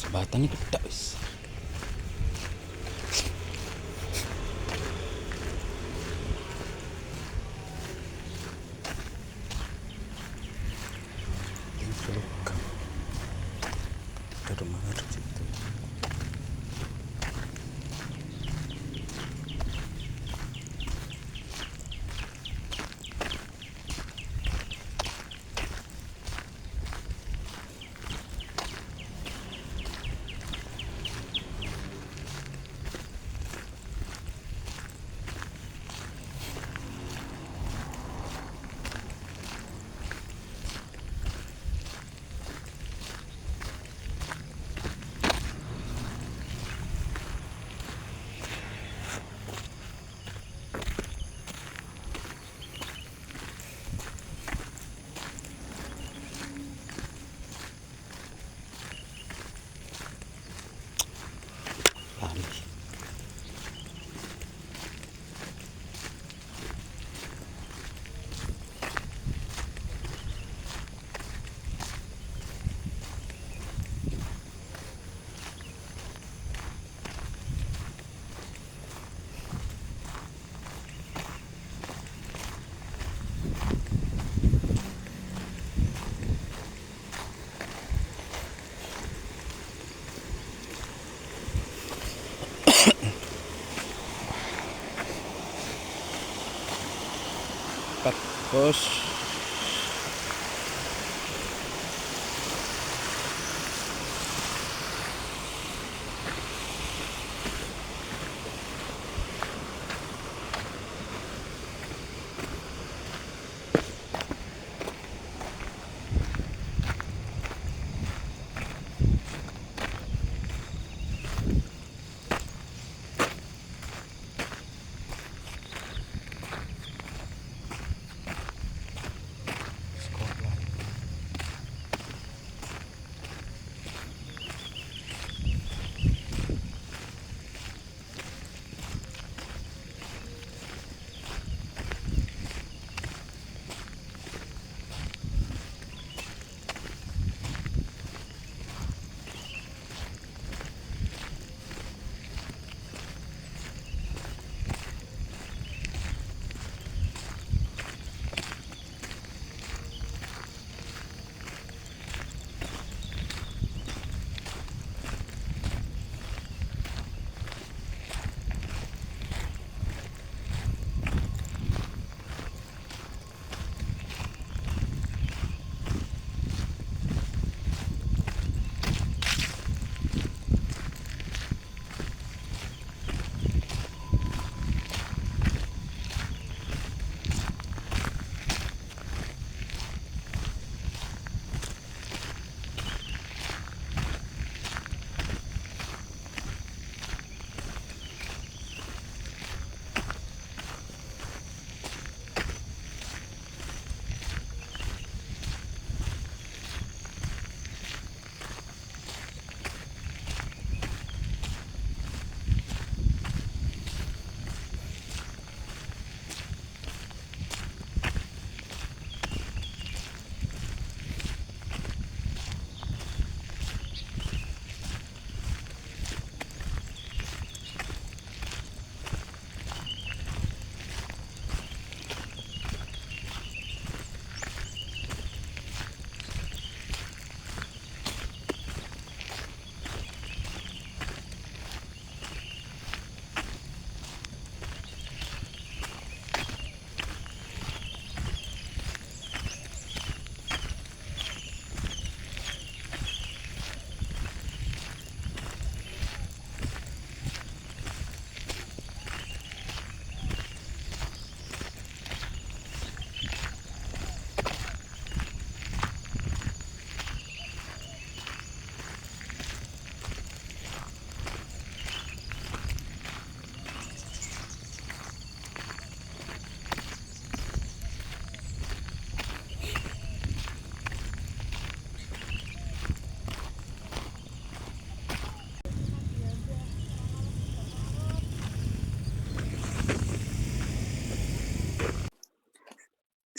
Batangnya gede wis. Ada rumah di situ. Lali. Pat bos. Sekolah.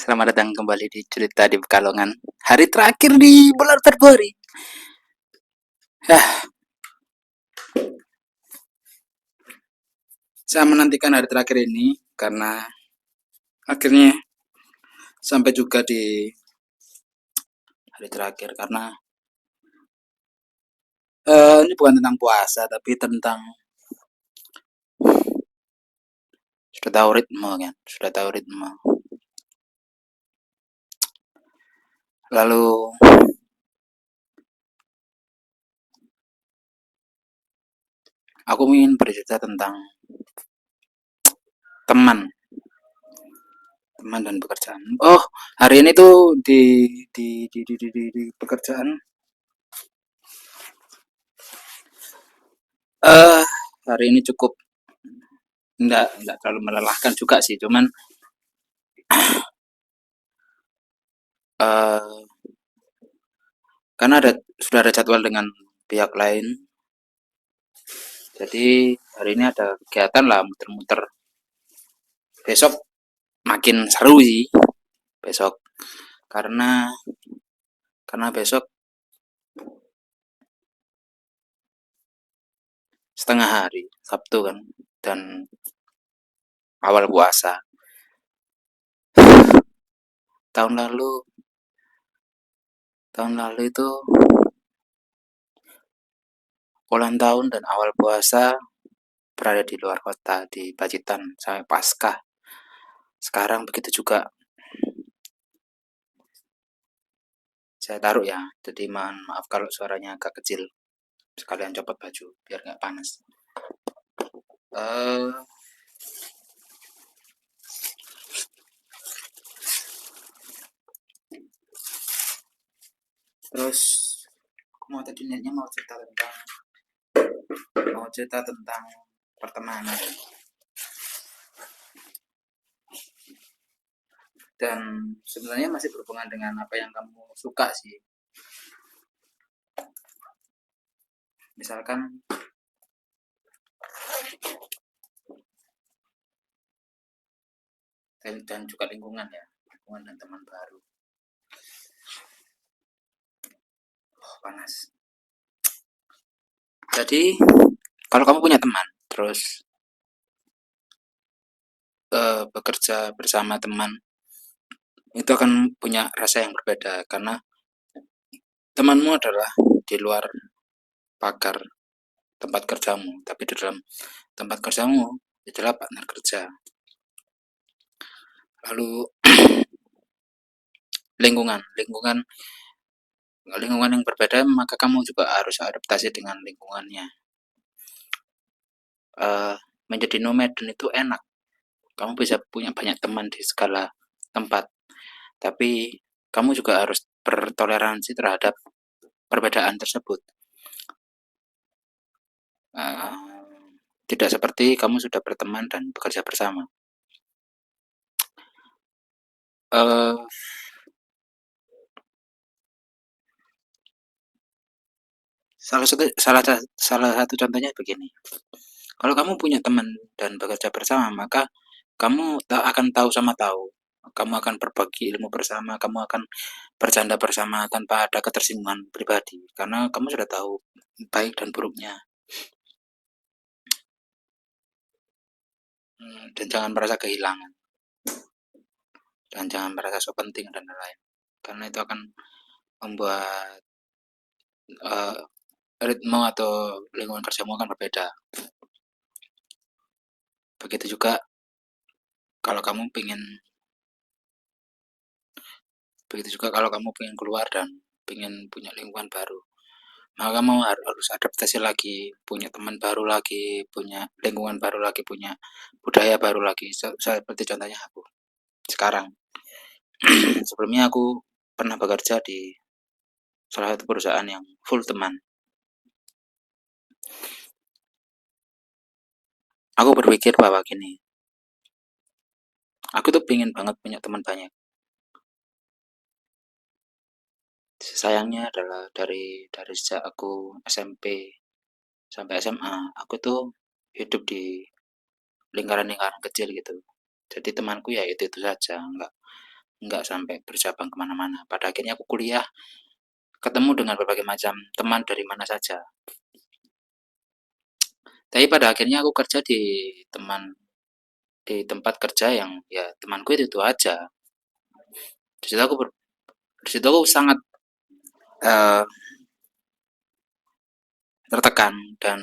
Selamat datang kembali di cerita di Pekalongan. Hari terakhir di bulan Februari. Saya menantikan hari terakhir ini karena akhirnya sampai juga di hari terakhir karena ini bukan tentang puasa tapi tentang sudah tahu ritme kan, sudah tahu ritme. Lalu aku ingin bercerita tentang teman, teman dan pekerjaan. Oh, hari ini tuh di pekerjaan eh hari ini cukup enggak terlalu melelahkan juga sih, cuman eh karena sudah ada jadwal dengan pihak lain. Jadi hari ini ada kegiatan lah muter-muter. Besok makin seru sih besok karena besok setengah hari Sabtu kan dan awal puasa. Tahun lalu itu ulang tahun dan awal puasa berada di luar kota di Pacitan sampai Paskah. Sekarang begitu juga. Saya taruh ya, jadi mohon maaf kalau suaranya agak kecil. Sekalian copot baju biar nggak panas. Eh, terus aku mau tadi niatnya mau cerita tentang pertemanan dan sebenarnya masih berhubungan dengan apa yang kamu suka sih. Misalkan dan juga lingkungan ya, lingkungan dan teman baru. Oh, panas. Jadi kalau kamu punya teman, terus bekerja bersama teman, itu akan punya rasa yang berbeda karena temanmu adalah di luar pagar tempat kerjamu, tapi di dalam tempat kerjamu adalah partner kerja. Lalu lingkungan, lingkungan yang berbeda, maka kamu juga harus adaptasi dengan lingkungannya. Eh, menjadi nomaden itu enak. Kamu bisa punya banyak teman di segala tempat, tapi kamu juga harus bertoleransi terhadap perbedaan tersebut. Eh, tidak seperti kamu sudah berteman dan bekerja bersama. Eh, salah satu contohnya begini. Kalau kamu punya teman dan bekerja bersama, maka kamu akan tahu sama tahu. Kamu akan berbagi ilmu bersama, kamu akan bercanda bersama tanpa ada ketersinggungan pribadi, karena kamu sudah tahu baik dan buruknya. Dan jangan merasa kehilangan, dan jangan merasa so penting dan lain-lain. Karena itu akan membuat eh, ritme atau lingkungan kerjamu akan berbeda. Begitu juga kalau kamu pengen keluar dan pengen punya lingkungan baru, maka kamu harus adaptasi lagi, punya teman baru lagi, punya lingkungan baru lagi, punya budaya baru lagi. Seperti contohnya aku sekarang. Sebelumnya aku pernah bekerja di salah satu perusahaan yang full teman. Aku berpikir bahwa gini, aku tuh pengen banget punya teman banyak. Sayangnya adalah dari sejak aku SMP sampai SMA, aku tuh hidup di lingkaran-lingkaran kecil gitu. Jadi temanku ya itu saja, nggak sampai bercabang kemana-mana. Pada akhirnya aku kuliah, ketemu dengan berbagai macam teman dari mana saja. Tapi pada akhirnya aku kerja di tempat kerja yang ya temanku itu aja. Di situ aku di situ aku sangat eh, tertekan dan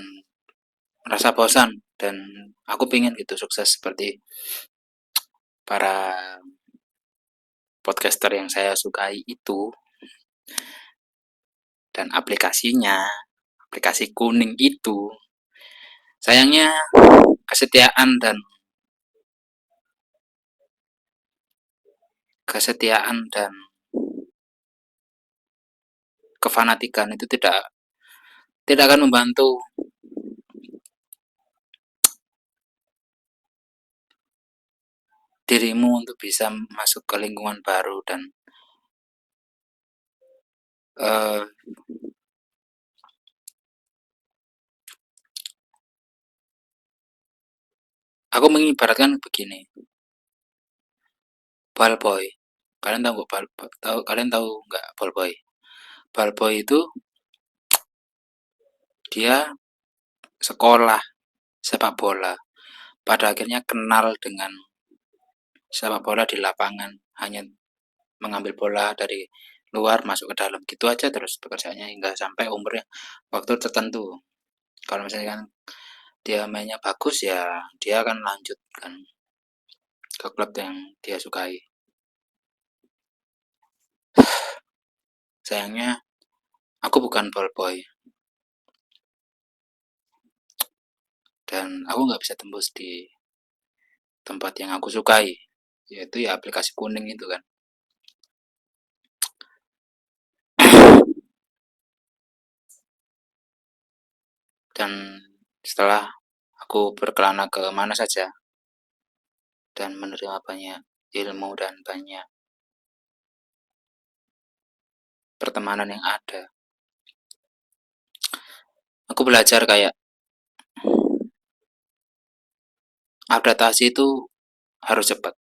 merasa bosan dan aku pengen gitu sukses seperti para podcaster yang saya sukai itu dan aplikasi kuning itu. Sayangnya kesetiaan dan kesetiaan dan kefanatikan itu tidak akan membantu dirimu untuk bisa masuk ke lingkungan baru dan eh, aku mengibaratkan begini, ballboy. Kalian tahu nggak kalian tahu nggak ballboy? Ballboy itu dia sekolah sepak bola. Pada akhirnya kenal dengan sepak bola di lapangan, hanya mengambil bola dari luar masuk ke dalam gitu aja terus pekerjaannya hingga sampai umurnya waktu tertentu. Kalau misalkan dia mainnya bagus ya dia akan lanjutkan ke klub yang dia sukai. Sayangnya aku bukan ball boy dan aku nggak bisa tembus di tempat yang aku sukai, yaitu ya aplikasi kuning itu kan. Dan setelah aku berkelana ke mana saja dan menerima banyak ilmu dan banyak pertemanan yang ada, aku belajar kayak adaptasi itu harus cepat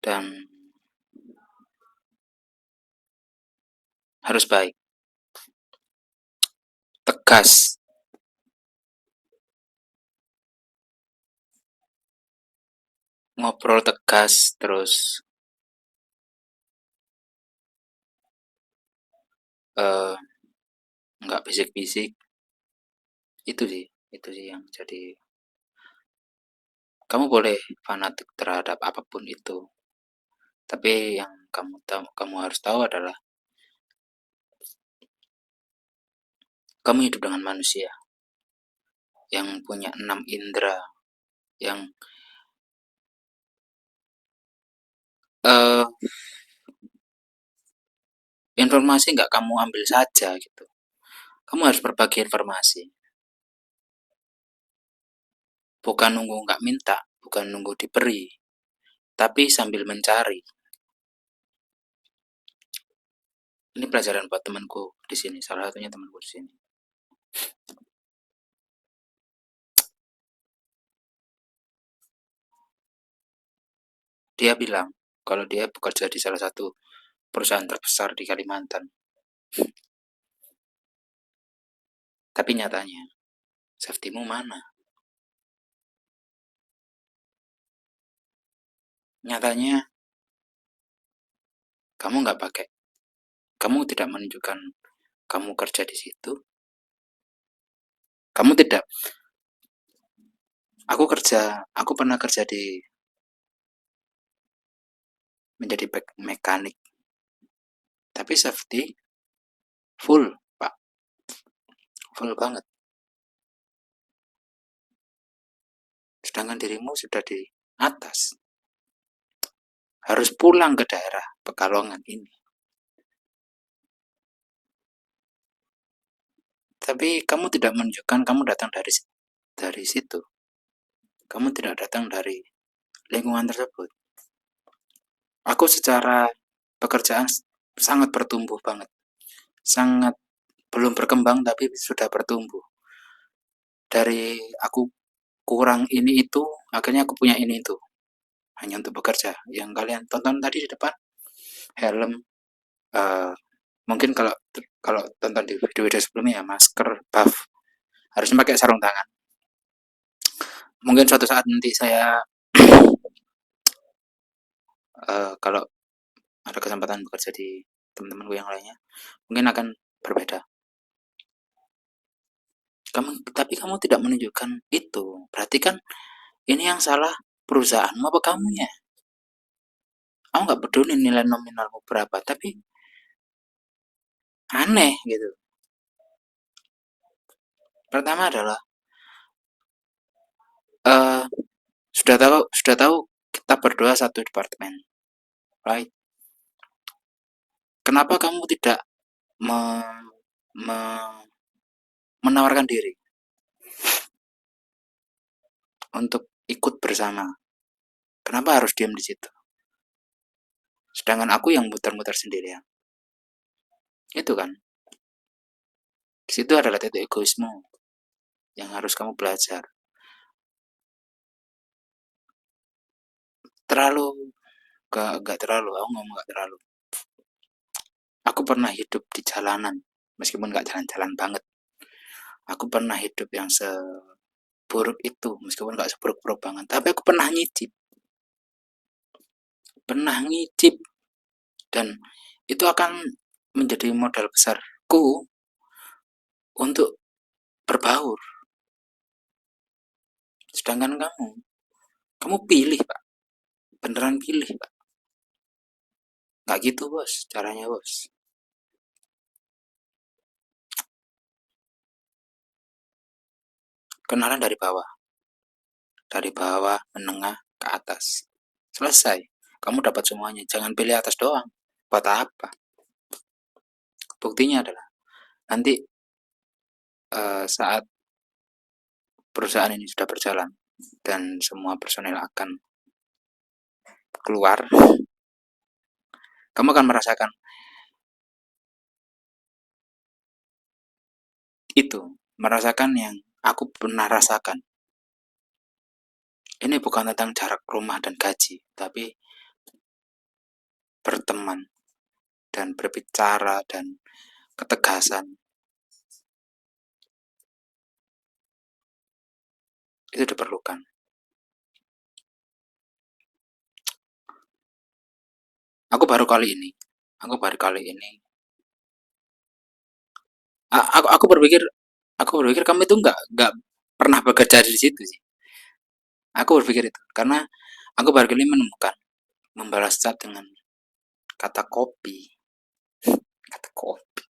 dan harus baik, tegas, ngobrol tegas, terus eh, nggak bisik-bisik. Itu sih yang jadi. Kamu boleh fanatik terhadap apapun itu, tapi yang kamu harus tahu adalah kamu hidup dengan manusia yang punya 6 indera, yang eh, informasi nggak kamu ambil saja gitu. Kamu harus berbagi informasi, bukan nunggu nggak minta, bukan nunggu diberi, tapi sambil mencari. Ini pelajaran buat temanku di sini, salah satunya temanku di sini. Dia bilang kalau dia bekerja di salah satu perusahaan terbesar di Kalimantan. Tapi nyatanya, safety-mu mana? Nyatanya, kamu nggak pakai. Kamu tidak menunjukkan kamu kerja di situ. Kamu tidak. Aku pernah kerja di menjadi mekanik. Tapi safety full, Pak. Full banget. Sedangkan dirimu sudah di atas. Harus pulang ke daerah Pekalongan ini. Tapi kamu tidak menunjukkan kamu datang dari situ. Kamu tidak datang dari lingkungan tersebut. Aku secara pekerjaan sangat bertumbuh banget. Sangat belum berkembang tapi sudah bertumbuh. Dari aku kurang ini itu, akhirnya aku punya ini itu. Hanya untuk bekerja. Yang kalian tonton tadi di depan, helm, eh, mungkin kalau kalau tonton di video-video sebelumnya ya, masker, buff, harusnya pakai sarung tangan. mungkin suatu saat nanti saya kalau ada kesempatan bekerja di teman-temanku yang lainnya, mungkin akan berbeda. Tapi kamu tidak menunjukkan itu. Berarti kan ini yang salah perusahaanmu apa kamunya? Aku nggak peduli nilai nominalmu berapa, tapi aneh gitu. Pertama adalah eh sudah tahu kita berdua satu departemen, right? Kenapa kamu tidak me, me- menawarkan diri untuk ikut bersama? Kenapa harus diam di situ? Sedangkan aku yang muter-muter sendirian. Itu kan. Di situ adalah titik egoisme yang harus kamu belajar. Terlalu gak terlalu, aku ngomong gak terlalu. Aku pernah hidup di jalanan, meskipun gak jalan-jalan banget. Aku pernah hidup yang seburuk itu, meskipun gak seburuk-buruk banget. Tapi aku pernah ngicip, dan itu akan menjadi modal besarku untuk berbaur. Sedangkan kamu pilih Pak, beneran pilih Pak. Gak gitu bos, caranya bos. Kenalan dari bawah, menengah, ke atas. Selesai, kamu dapat semuanya. Jangan pilih atas doang. Buat apa? Buktinya adalah nanti saat perusahaan ini sudah berjalan dan semua personel akan keluar, kamu akan merasakan itu, merasakan yang aku pernah rasakan. Ini bukan tentang jarak rumah dan gaji, tapi berteman dan berbicara dan ketegasan. Itu diperlukan. Aku baru kali ini, aku baru kali ini, aku berpikir kamu itu nggak pernah bekerja di situ sih. Aku berpikir itu karena aku baru kali menemukan membalas chat dengan kata kopi, kata kopi.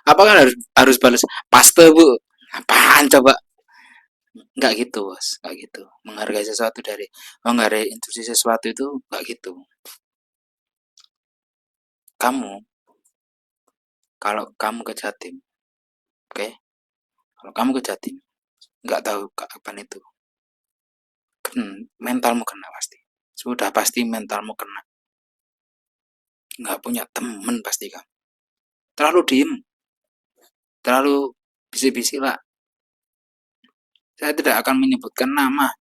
Apakah harus harus balas paste bu? Apaan coba? Nggak gitu bos, nggak gitu. Menghargai sesuatu dari menghargai intuisi sesuatu itu nggak gitu. Kamu, kalau kamu ke Jatim, oke? Okay? Kalau kamu ke Jatim, nggak tahu kapan itu, mentalmu kena pasti. Sudah pasti mentalmu kena. Nggak punya temen pasti kamu. Terlalu diem, terlalu bisik-bisik lah. Saya tidak akan menyebutkan nama.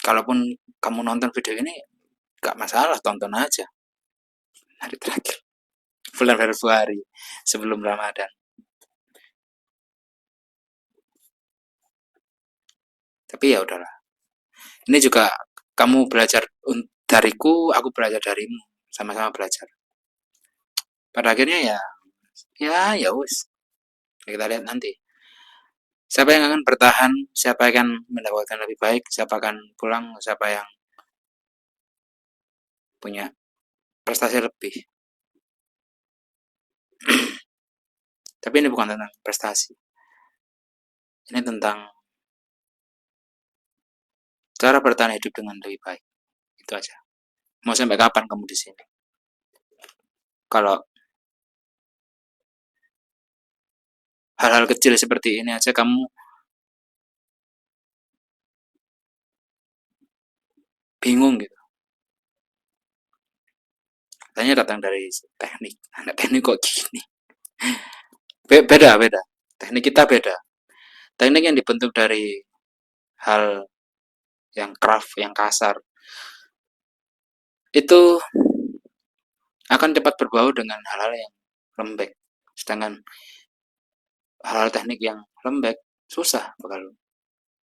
Kalaupun kamu nonton video ini, nggak masalah, tonton aja. Hari terakhir, bulan Februari, sebelum Ramadan. Tapi ya udahlah. Ini juga kamu belajar dariku, aku belajar darimu. Sama-sama belajar. Pada akhirnya ya wis. Kita lihat nanti. Siapa yang akan bertahan, siapa yang akan mendapatkan lebih baik, siapa akan pulang, siapa yang punya prestasi lebih. Tapi ini bukan tentang prestasi. Ini tentang cara bertahan hidup dengan lebih baik. Itu aja. Mau sampai kapan kamu di sini? Kalau hal-hal kecil seperti ini aja kamu bingung gitu. Katanya datang dari teknik. Anak teknik kok gini? Beda, beda. Teknik kita beda. Teknik yang dibentuk dari hal yang craft, yang kasar, itu akan cepat berbau dengan hal-hal yang lembek. Sedangkan hal-hal teknik yang lembek susah bakal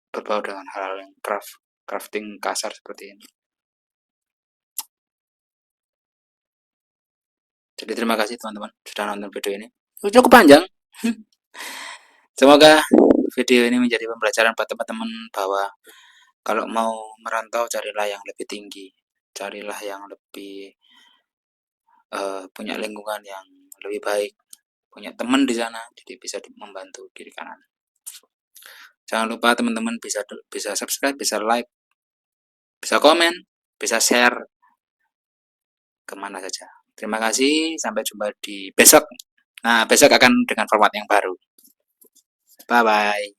berbau dengan hal yang crafting kasar seperti ini. Jadi terima kasih teman-teman sudah nonton video ini. Cukup panjang. Semoga video ini menjadi pembelajaran buat teman-teman bahwa kalau mau merantau carilah yang lebih tinggi, carilah yang lebih punya lingkungan yang lebih baik, punya teman di sana, jadi bisa membantu kiri kanan. Jangan lupa teman-teman bisa subscribe, bisa like, bisa komen, bisa share kemana saja. Terima kasih, sampai jumpa di besok. Nah, besok akan dengan format yang baru. Bye-bye.